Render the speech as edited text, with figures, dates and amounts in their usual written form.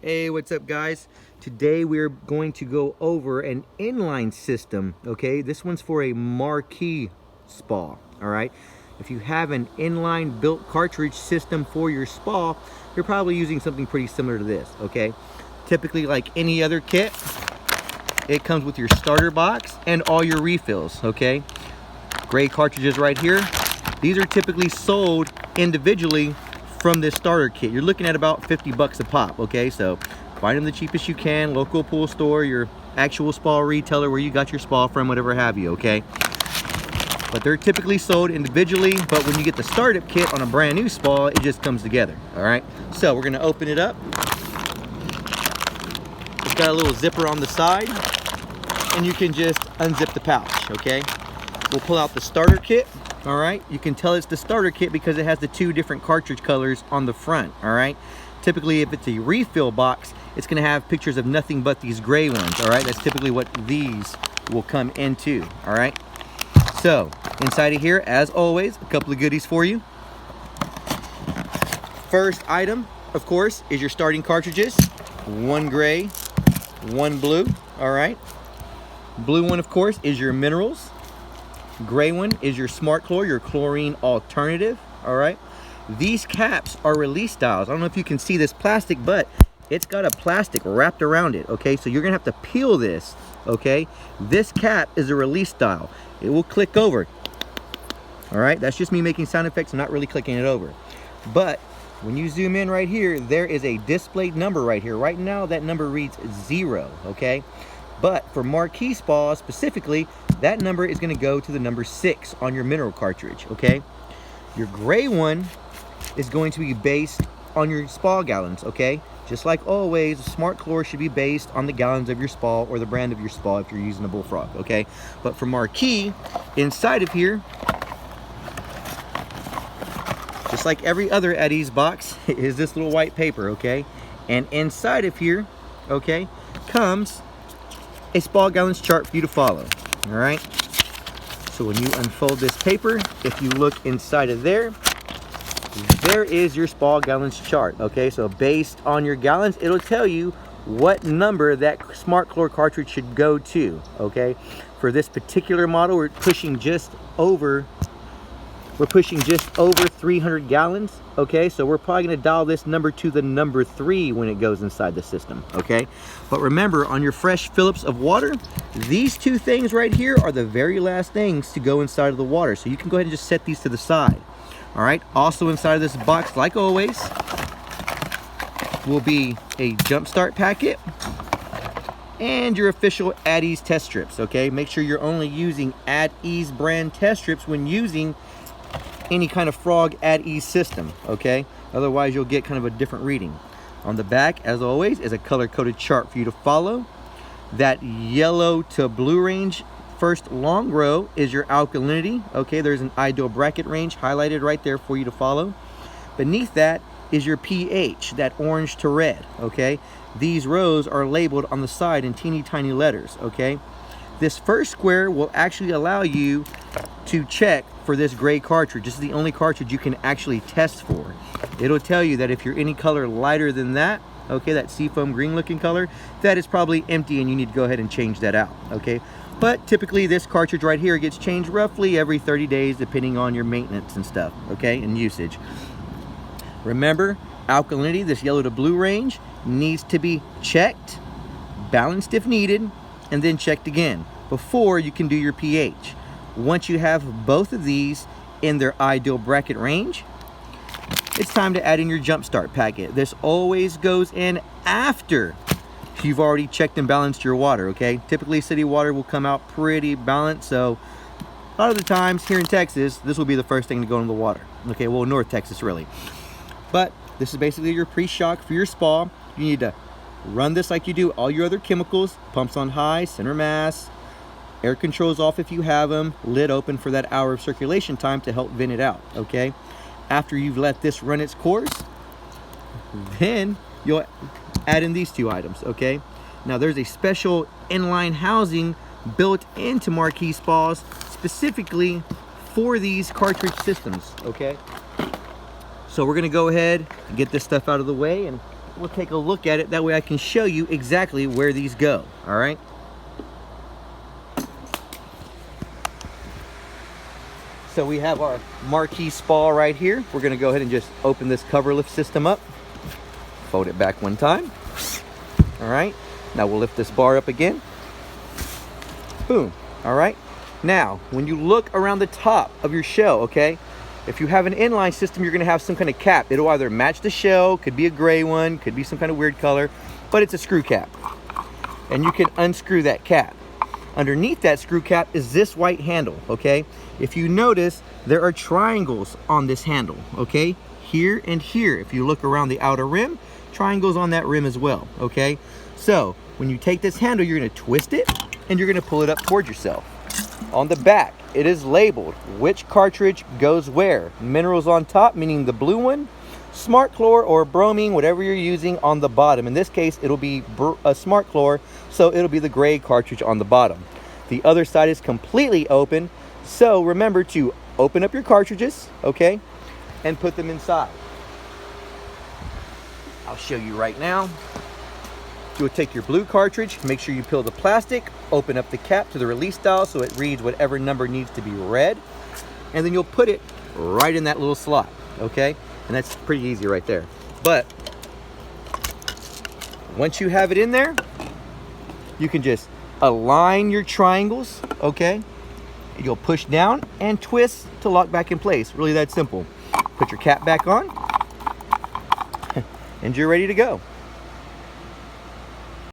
Hey, what's up guys? Today we're going to go over an inline system, okay? This one's for a Marquis spa, all right? If you have an inline built cartridge system for your spa, you're probably using something pretty similar to this, okay? Typically, like any other kit, it comes with your starter box and all your refills, okay? Gray cartridges right here. These are typically sold individually from this starter kit. You're looking at about 50 bucks a pop, okay? So find them the cheapest you can, local pool store, your actual spa retailer where you got your spa from, whatever have you, okay? But they're typically sold individually, but when you get the startup kit on a brand new spa, it just comes together, all right? So we're gonna open it up. It's got a little zipper on the side, and you can just unzip the pouch, okay? We'll pull out the starter kit. All right, you can tell it's the starter kit because it has the two different cartridge colors on the front, all right? Typically, if it's a refill box, it's gonna have pictures of nothing but these gray ones, all right? That's typically what these will come into, all right? So, inside of here, as always, a couple of goodies for you. First item, of course, is your starting cartridges. One gray, one blue, all right? Blue one, of course, is your minerals. Gray one is your Smart Chlor, your chlorine alternative, all right? These caps are release dials. I don't know if you can see this plastic, but it's got a plastic wrapped around it, okay? So you're gonna have to peel this, okay? This cap is a release dial. It will click over, all right? That's just me making sound effects and not really clicking it over. But when you zoom in right here, there is a displayed number right here. Right now, that number reads 0, okay? But for Marquis Spa specifically, that number is going to go to the number 6 on your mineral cartridge, okay? Your gray one is going to be based on your spa gallons, okay? Just like always, Smart Chlor should be based on the gallons of your spa or the brand of your spa if you're using a Bullfrog, okay? But for Marquis, inside of here, just like every other Eddie's box, is this little white paper, okay? And inside of here, okay, comes a spa gallons chart for you to follow, all right? So when you unfold this paper, if you look inside of there, there is your spa gallons chart, okay? So based on your gallons, it'll tell you what number that Smart Chlor cartridge should go to, okay? For this particular model, we're pushing just over 300 gallons, okay? So we're probably gonna dial this number to the number 3 when it goes inside the system, okay? But remember, on your fresh Phillips of water, these two things right here are the very last things to go inside of the water. So you can go ahead and just set these to the side, all right? Also inside of this box, like always, will be a jump start packet and your official At-Ease test strips, okay? Make sure you're only using At-Ease brand test strips when using any kind of Frog At-Ease system, okay? Otherwise, you'll get kind of a different reading. On the back, as always, is a color-coded chart for you to follow. That yellow to blue range, first long row, is your alkalinity, okay? There's an ideal bracket range highlighted right there for you to follow. Beneath that is your pH, that orange to red, okay? These rows are labeled on the side in teeny tiny letters, okay? This first square will actually allow you to check for this gray cartridge. This is the only cartridge you can actually test for. It'll tell you that if you're any color lighter than that, okay, that seafoam green looking color, that is probably empty and you need to go ahead and change that out, okay? But typically this cartridge right here gets changed roughly every 30 days depending on your maintenance and stuff, okay, and usage. Remember, alkalinity, this yellow to blue range, needs to be checked, balanced if needed, and then checked again before you can do your pH. Once you have both of these in their ideal bracket range, it's time to add in your jump start packet. This always goes in after you've already checked and balanced your water, okay? Typically city water will come out pretty balanced, so a lot of the times here in Texas, this will be the first thing to go into the water, okay? Well, North Texas really. But this is basically your pre-shock for your spa. You need to run this like you do all your other chemicals, pumps on high, center mass, air controls off if you have them, lid open for that hour of circulation time to help vent it out, okay? After you've let this run its course, then you'll add in these two items, okay? Now there's a special inline housing built into Marquis Spas specifically for these cartridge systems, okay? So we're gonna go ahead and get this stuff out of the way and we'll take a look at it. That way I can show you exactly where these go, all right? So we have our Marquis spa right here. We're gonna go ahead and just open this cover lift system up. Fold it back one time. All right, now we'll lift this bar up again. Boom, all right. Now, when you look around the top of your shell, okay, if you have an inline system, you're gonna have some kind of cap. It'll either match the shell, could be a gray one, could be some kind of weird color, but it's a screw cap. And you can unscrew that cap. Underneath that screw cap is this white handle, okay? If you notice, there are triangles on this handle, okay? Here and here. If you look around the outer rim, triangles on that rim as well, okay? So, when you take this handle, you're gonna twist it, and you're gonna pull it up towards yourself. On the back, it is labeled which cartridge goes where. Minerals on top, meaning the blue one. Smart Chlor or bromine, whatever you're using, on the bottom. In this case, it'll be a Smart Chlor, so it'll be the gray cartridge on the bottom. The other side is completely open, so remember to open up your cartridges, okay, and put them inside. I'll show you right now. You'll take your blue cartridge, make sure you peel the plastic, open up the cap to the release dial so it reads whatever number needs to be read, and then you'll put it right in that little slot, okay? And that's pretty easy right there. But once you have it in there, you can just align your triangles, okay? You'll push down and twist to lock back in place. Really that simple. Put your cap back on, and you're ready to go.